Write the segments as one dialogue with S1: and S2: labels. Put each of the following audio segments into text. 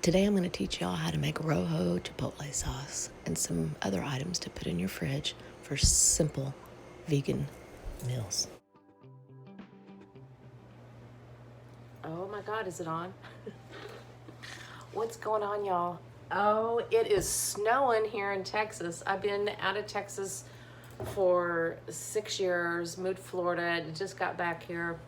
S1: Today I'm going to teach y'all how to make Rojo Chipotle sauce and some other items to put in your fridge for simple vegan meals. Oh my God, is it on? What's going on, y'all? Oh, it is snowing here in Texas. I've been out of Texas for 6 years, moved to Florida, just got back here.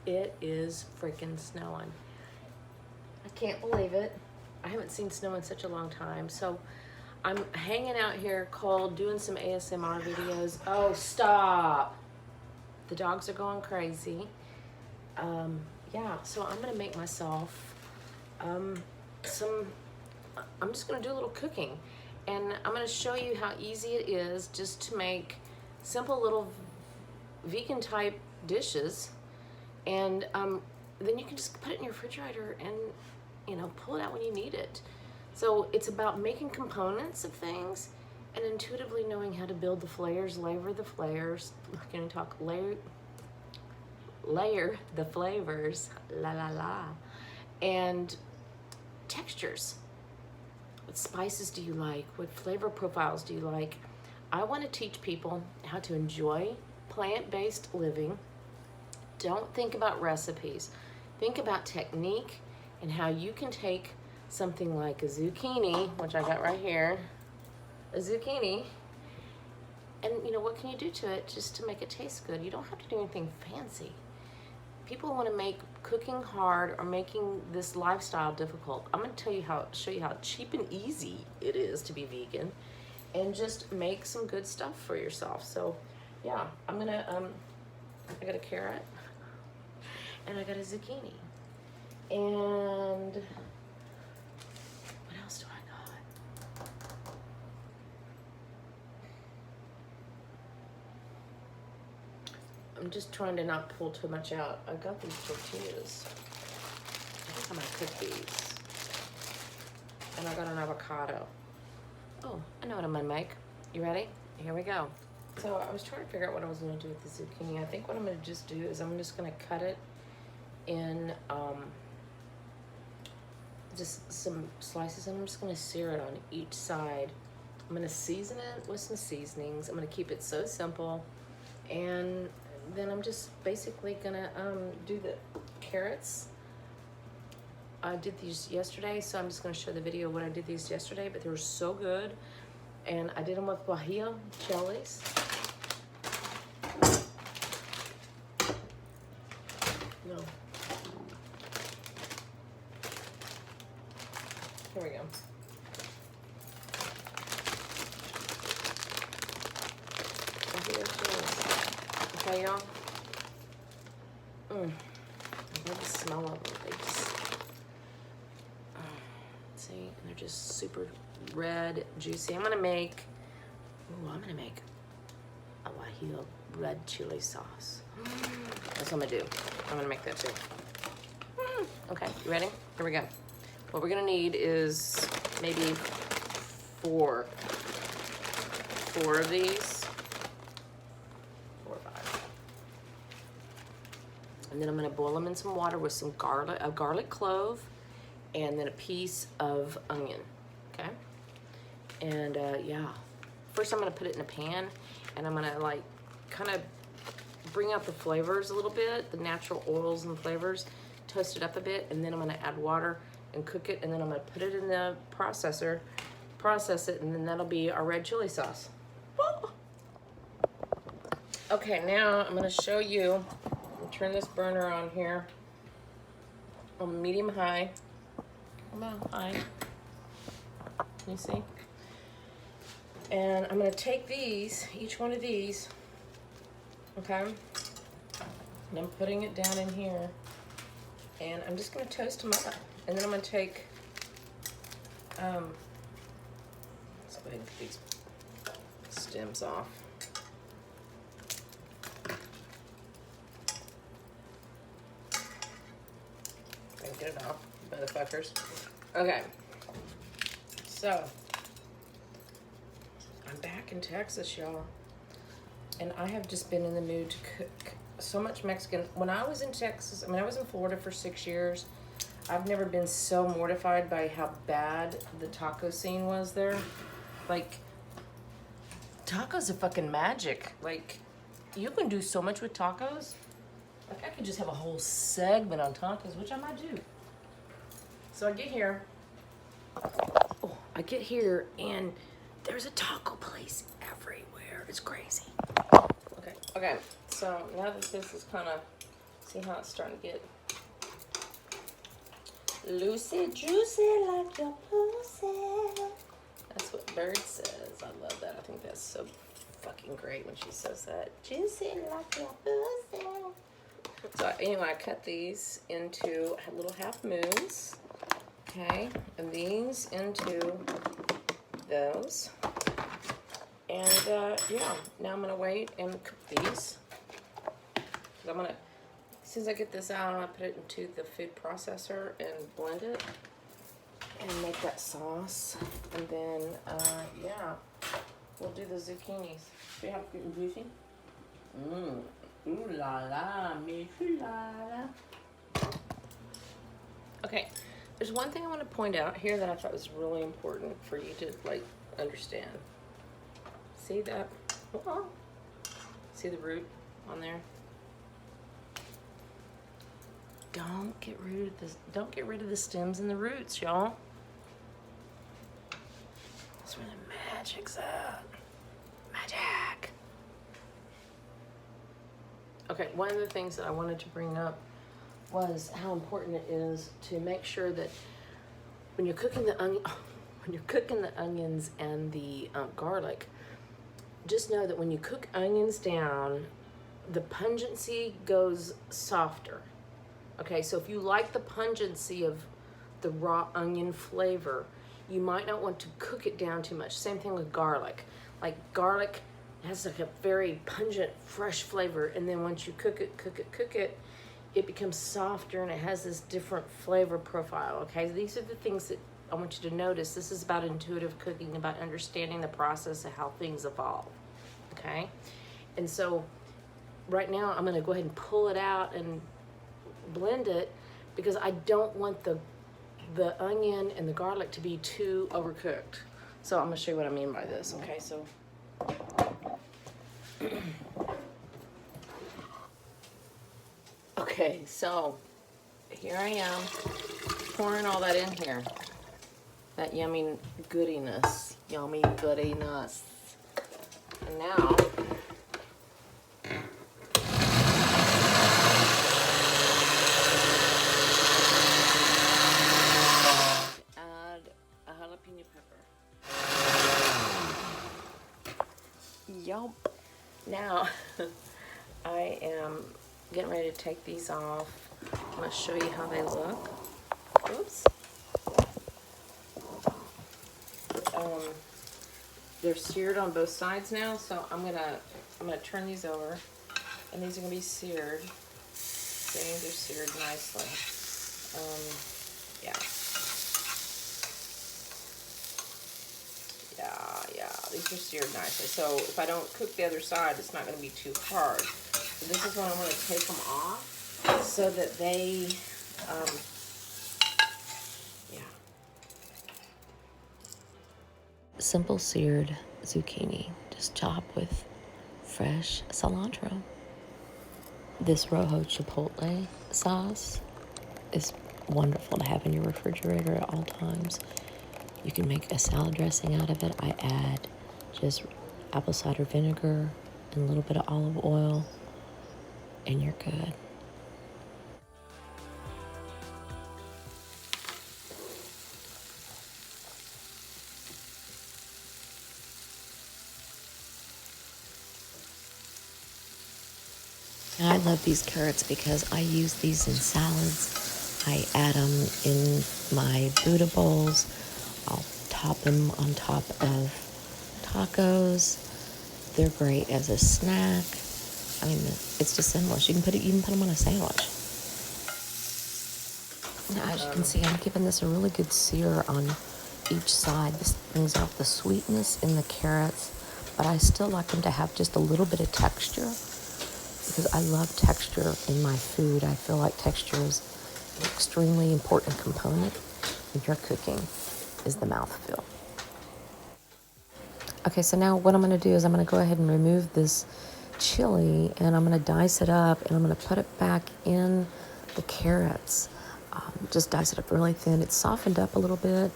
S1: It is freaking snowing. I can't believe it. I haven't seen snow in such a long time. So I'm hanging out here cold, doing some ASMR videos. Oh, stop. The dogs are going crazy. Yeah, so I'm gonna make myself I'm just gonna do a little cooking. And I'm gonna show you how easy it is just to make simple little vegan type dishes. And then you can just put it in your refrigerator and, you know, pull it out when you need it. So it's about making components of things and intuitively knowing how to build the layers, layer the flavors. Can you talk? Layer the flavors, la la la, and textures. What spices do you like? What flavor profiles do you like? I want to teach people how to enjoy plant-based living. Don't think about recipes. Think about technique and how you can take something like a zucchini, which I got right here, a zucchini, and you know, what can you do to it just to make it taste good? You don't have to do anything fancy. People want to make cooking hard or making this lifestyle difficult. I'm going to show you how cheap and easy it is to be vegan and just make some good stuff for yourself. So yeah, I'm gonna, I got a carrot and I got a zucchini. And what else do I got? I'm just trying to not pull too much out. I got these tortillas. I think I'm gonna cook these. And I got an avocado. Oh, I know what I'm gonna make. You ready? Here we go. So I was trying to figure out what I was gonna do with the zucchini. I think what I'm gonna just do is I'm just gonna cut it in just some slices, and I'm just gonna sear it on each side. I'm gonna season it with some seasonings. I'm gonna keep it so simple, and then I'm just basically gonna do the carrots. I did these yesterday, so I'm just gonna show the video when I did these yesterday, but they were so good. And I did them with guajillo chilies. No. Here we go. Okay, y'all. I love the smell of them. They just, see, and they're just super red, juicy. I'm gonna make a guajillo red chili sauce. That's what I'm gonna do. I'm gonna make that too. Okay, you ready? Here we go. What we're gonna need is maybe four of these. 4 or 5. And then I'm gonna boil them in some water with some garlic, a garlic clove, and then a piece of onion, okay? And yeah, first I'm gonna put it in a pan, and I'm gonna like kind of bring out the flavors a little bit, the natural oils and flavors, toast it up a bit, and then I'm gonna add water and cook it, and then I'm gonna put it in the processor, process it, and then that'll be our red chili sauce. Woo! Okay, now I'm gonna show you, I'll turn this burner on here on medium high. Come on, high. Can you see? And I'm gonna take these, each one of these, okay? And I'm putting it down in here. And I'm just gonna toast them up. And then I'm gonna take, let's go ahead and get these stems off. And get it off, motherfuckers. Okay, so I'm back in Texas, y'all, and I have just been in the mood to cook so much Mexican. When I was in Texas, I mean, I was in Florida for 6 years. I've never been so mortified by how bad the taco scene was there. Like, tacos are fucking magic. Like, you can do so much with tacos. Like, I could just have a whole segment on tacos, which I might do. So I get here. Oh, I get here and there's a taco place everywhere. It's crazy. Okay. So now that this is kind of, see how it's starting to get loosey juicy like your pussy. That's what Bird says. I love that. I think that's so fucking great when she says that. Juicy like your pussy. So anyway, I cut these into little half moons. Okay, and these into those. And yeah, now I'm gonna wait and cook these. I'm gonna, as soon as I get this out, I'm gonna put it into the food processor and blend it and make that sauce. And then, yeah, we'll do the zucchinis. Do you have it and juicy? Ooh la la, me ooh la la. Okay, there's one thing I want to point out here that I thought was really important for you to like understand. See that? Oh, see the root on there? Don't get rid of this. Don't get rid of the stems and the roots, y'all. That's where the magic's at. Magic. Okay, one of the things that I wanted to bring up was how important it is to make sure that when you're cooking the onions and the garlic, just know that when you cook onions down, the pungency goes softer. Okay, so if you like the pungency of the raw onion flavor, you might not want to cook it down too much. Same thing with garlic. Like garlic has like a very pungent, fresh flavor, and then once you cook it, it becomes softer and it has this different flavor profile. Okay, these are the things that I want you to notice. This is about intuitive cooking, about understanding the process of how things evolve. Okay, and so right now I'm gonna go ahead and pull it out and blend it because I don't want the onion and the garlic to be too overcooked. So I'm gonna show you what I mean by this. Okay, so okay, so here I am pouring all that in here. That yummy goodiness. Yummy goodiness. And now add a jalapeno pepper. Yup. Now I am getting ready to take these off. I'm going to show you how they look. Oops. They're seared on both sides now, so I'm gonna turn these over, and these are gonna be seared. See, they're seared nicely. Yeah, these are seared nicely. So if I don't cook the other side, it's not gonna be too hard. So this is when I'm gonna take them off so that they, simple seared zucchini, just chop with fresh cilantro. This Rojo Chipotle sauce is wonderful to have in your refrigerator at all times. You can make a salad dressing out of it. I add just apple cider vinegar and a little bit of olive oil, and you're good. I love these carrots because I use these in salads. I add them in my Buddha bowls. I'll top them on top of tacos. They're great as a snack. I mean, it's just endless. You can even put them on a sandwich. Now, as you can see, I'm giving this a really good sear on each side. This brings out the sweetness in the carrots, but I still like them to have just a little bit of texture, because I love texture in my food. I feel like texture is extremely important component in your cooking is the mouthfeel. Okay, so now what I'm going to do is I'm going to go ahead and remove this chili, and I'm going to dice it up, and I'm going to put it back in the carrots. Just dice it up really thin. It's softened up a little bit.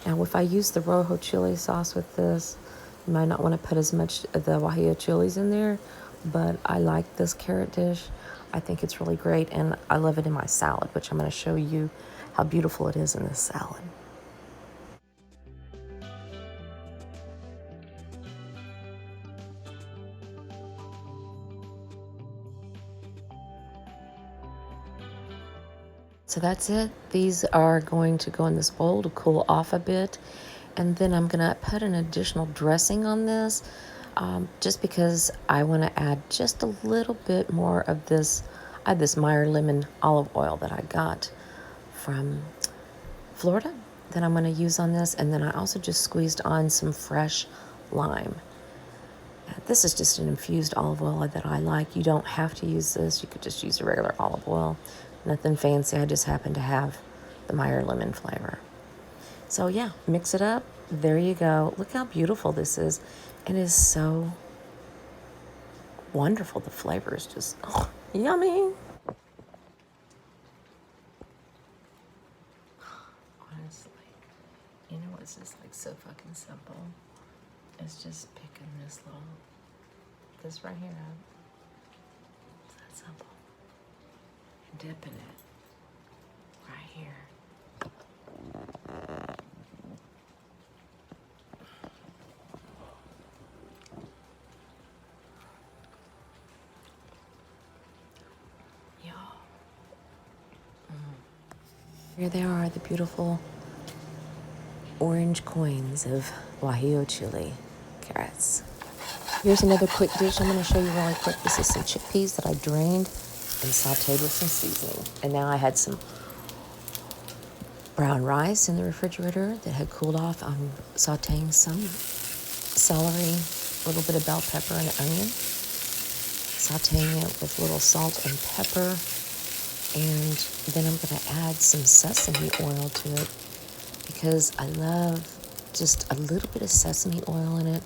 S1: Now, if I use the Rojo chili sauce with this, you might not want to put as much of the guajillo chilies in there, but I like this carrot dish. I think it's really great, and I love it in my salad, which I'm going to show you how beautiful it is in this salad. So that's it. These are going to go in this bowl to cool off a bit. And then I'm going to put an additional dressing on this just because I want to add just a little bit more of this. I had this Meyer lemon olive oil that I got from Florida that I'm going to use on this. And then I also just squeezed on some fresh lime. This is just an infused olive oil that I like. You don't have to use this. You could just use a regular olive oil. Nothing fancy. I just happen to have the Meyer lemon flavor. So yeah, mix it up. There you go. Look how beautiful this is. It is so wonderful. The flavor is just yummy. Honestly, you know what's just like so fucking simple? It's just picking this right here up. It's that simple. And dipping it right here. Here they are, the beautiful orange coins of guajillo chili carrots. Here's another quick dish I'm going to show you really quick. This is some chickpeas that I drained and sauteed with some seasoning. And now I had some brown rice in the refrigerator that had cooled off. I'm sauteing some celery, a little bit of bell pepper and onion, sauteing it with a little salt and pepper. And then I'm going to add some sesame oil to it because I love just a little bit of sesame oil in it.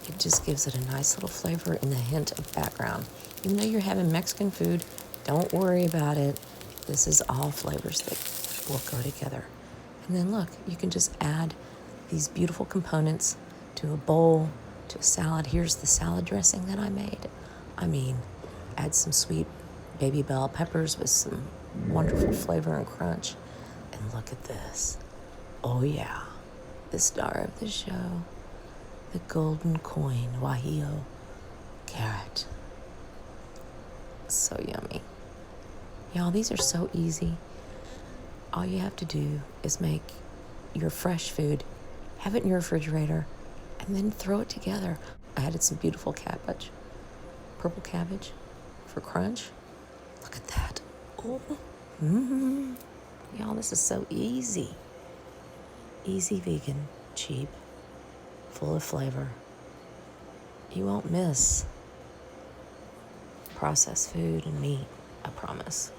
S1: It just gives it a nice little flavor and a hint of background. Even though you're having Mexican food, don't worry about it. This is all flavors that will go together. And then look, you can just add these beautiful components to a bowl, to a salad. Here's the salad dressing that I made. I mean, add some sweet baby bell peppers with some wonderful flavor and crunch. And look at this. Oh yeah, the star of the show, the golden coin guajillo carrot. So yummy. Y'all, these are so easy. All you have to do is make your fresh food, have it in your refrigerator, and then throw it together. I added some beautiful cabbage, purple cabbage for crunch. Look at that. Oh, Y'all, this is so easy. Easy vegan, cheap, full of flavor. You won't miss processed food and meat, I promise.